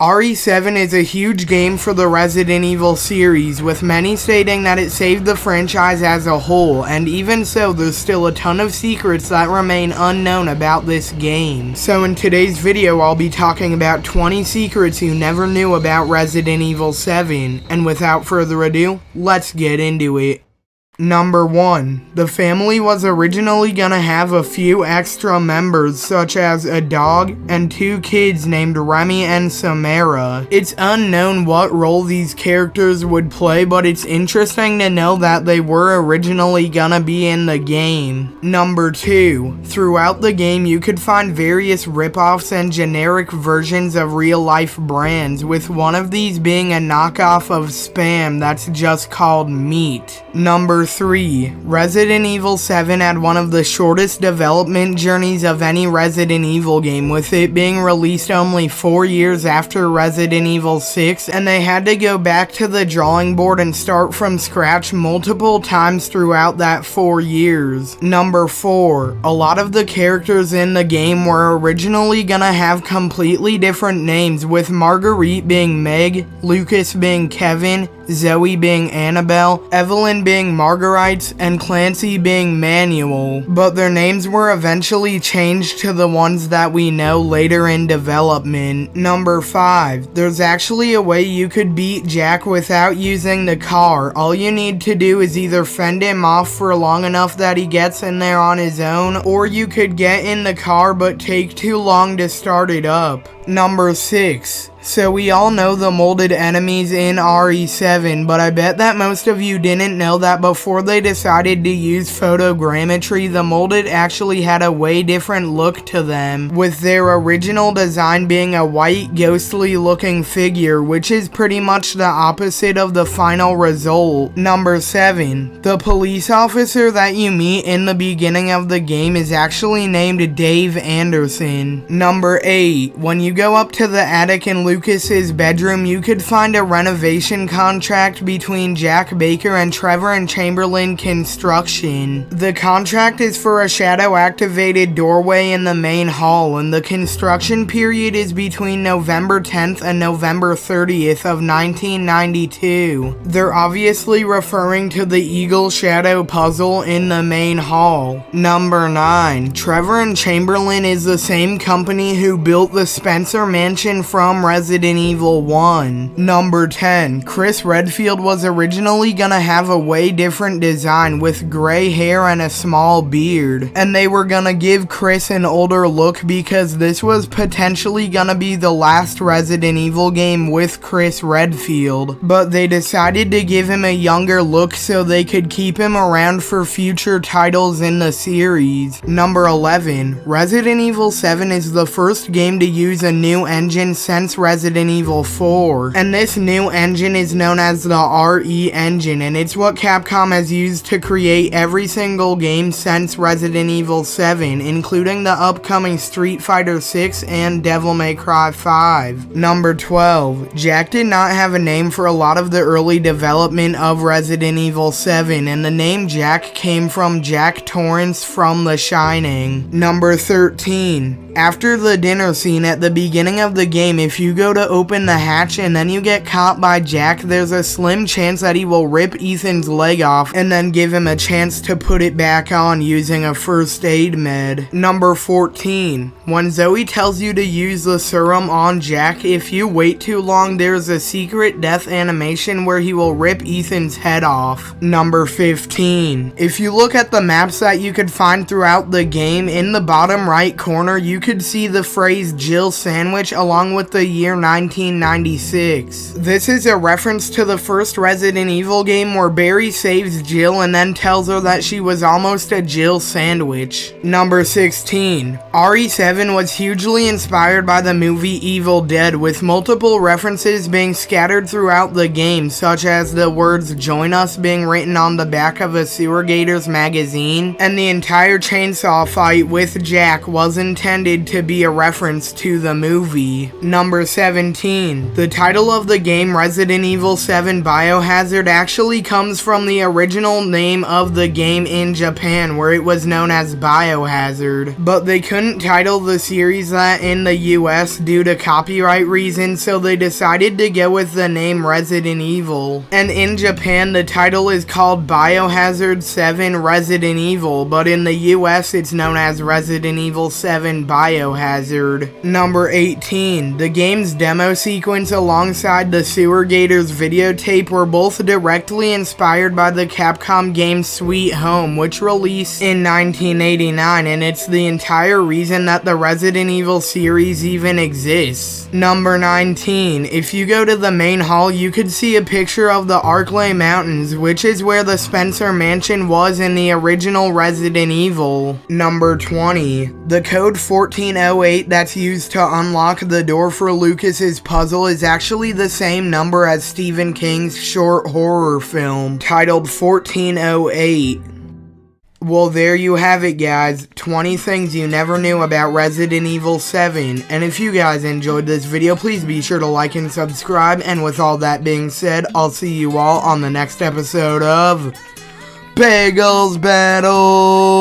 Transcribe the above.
RE7 is a huge game for the Resident Evil series, with many stating that it saved the franchise as a whole, and even so, there's still a ton of secrets that remain unknown about this game. So in today's video, I'll be talking about 20 secrets you never knew about Resident Evil 7, and without further ado, let's get into it. Number 1. The family was originally gonna have a few extra members, such as a dog and 2 kids named Remy and Samara. It's unknown what role these characters would play, but it's interesting to know that they were originally gonna be in the game. Number 2. Throughout the game, you could find various ripoffs and generic versions of real-life brands, with one of these being a knockoff of Spam that's just called Meat. Number 3. Resident Evil 7 had one of the shortest development journeys of any Resident Evil game, with it being released only 4 years after Resident Evil 6, and they had to go back to the drawing board and start from scratch multiple times throughout that 4 years. Number 4. A lot of the characters in the game were originally gonna have completely different names, with Marguerite being Meg, Lucas being Kevin, Zoe being Annabelle, Evelyn being Marguerites, and Clancy being Manuel, but their names were eventually changed to the ones that we know later in development. Number 5. There's actually a way you could beat Jack without using the car. All you need to do is either fend him off for long enough that he gets in there on his own, or you could get in the car but take too long to start it up. Number 6. So we all know the molded enemies in RE7, but I bet that most of you didn't know that before they decided to use photogrammetry, the molded actually had a way different look to them, with their original design being a white, ghostly looking figure, which is pretty much the opposite of the final result. Number 7. The police officer that you meet in the beginning of the game is actually named Dave Anderson. Number 8. When you go up to the attic in Lucas's bedroom, you could find a renovation contract between Jack Baker and Trevor and Chamberlain Construction. The contract is for a shadow-activated doorway in the main hall, and the construction period is between November 10th and November 30th of 1992. They're obviously referring to the Eagle Shadow puzzle in the main hall. Number 9. Trevor and Chamberlain is the same company who built the Spencer Mansion from Resident Evil 1. Number 10. Chris Redfield was originally gonna have a way different design with gray hair and a small beard, and they were gonna give Chris an older look because this was potentially gonna be the last Resident Evil game with Chris Redfield, but they decided to give him a younger look so they could keep him around for future titles in the series. Number 11. Resident Evil 7 is the first game to use a new engine since Resident Evil 4, and this new engine is known as the RE engine, and it's what Capcom has used to create every single game since Resident Evil 7, including the upcoming Street Fighter 6 and Devil May Cry 5. Number 12. Jack did not have a name for a lot of the early development of Resident Evil 7, and the name Jack came from Jack Torrance from The Shining. Number 13. After the dinner scene at the beginning of the game, if you go to open the hatch and then you get caught by Jack, there's a slim chance that he will rip Ethan's leg off and then give him a chance to put it back on using a first aid med. Number 14. When Zoe tells you to use the serum on Jack, if you wait too long, there's a secret death animation where he will rip Ethan's head off. Number 15. If you look at the maps that you could find throughout the game, in the bottom right corner you could see the phrase Jill Sandwich along with the year 1996. This is a reference to the first Resident Evil game where Barry saves Jill and then tells her that she was almost a Jill sandwich. Number 16. RE7 was hugely inspired by the movie Evil Dead, with multiple references being scattered throughout the game, such as the words "Join Us" being written on the back of a Sewer Gators magazine, and the entire chainsaw fight with Jack was intended to be a reference to the movie. Number 17. The title of the game Resident Evil 7 Biohazard actually comes from the original name of the game in Japan, where it was known as Biohazard. But they couldn't title the series that in the US due to copyright reasons, so they decided to go with the name Resident Evil. And in Japan, the title is called Biohazard 7 Resident Evil, but in the US it's known as Resident Evil 7 Biohazard. Number 18. The game's demo sequence alongside the Sewer Gators videotape were both directly inspired by the Capcom game Sweet Home, which released in 1989, and it's the entire reason that the Resident Evil series even exists. Number 19. If you go to the main hall, you could see a picture of the Arklay Mountains, which is where the Spencer Mansion was in the original Resident Evil. Number 20. The code 1408 that's used to unlock the door for Lucas's puzzle is actually the same number as Stephen King's short horror film titled 1408. Well, there you have it, guys. 20 things you never knew about Resident Evil 7. And if you guys enjoyed this video, please be sure to like and subscribe. And with all that being said, I'll see you all on the next episode of Bagels Battles!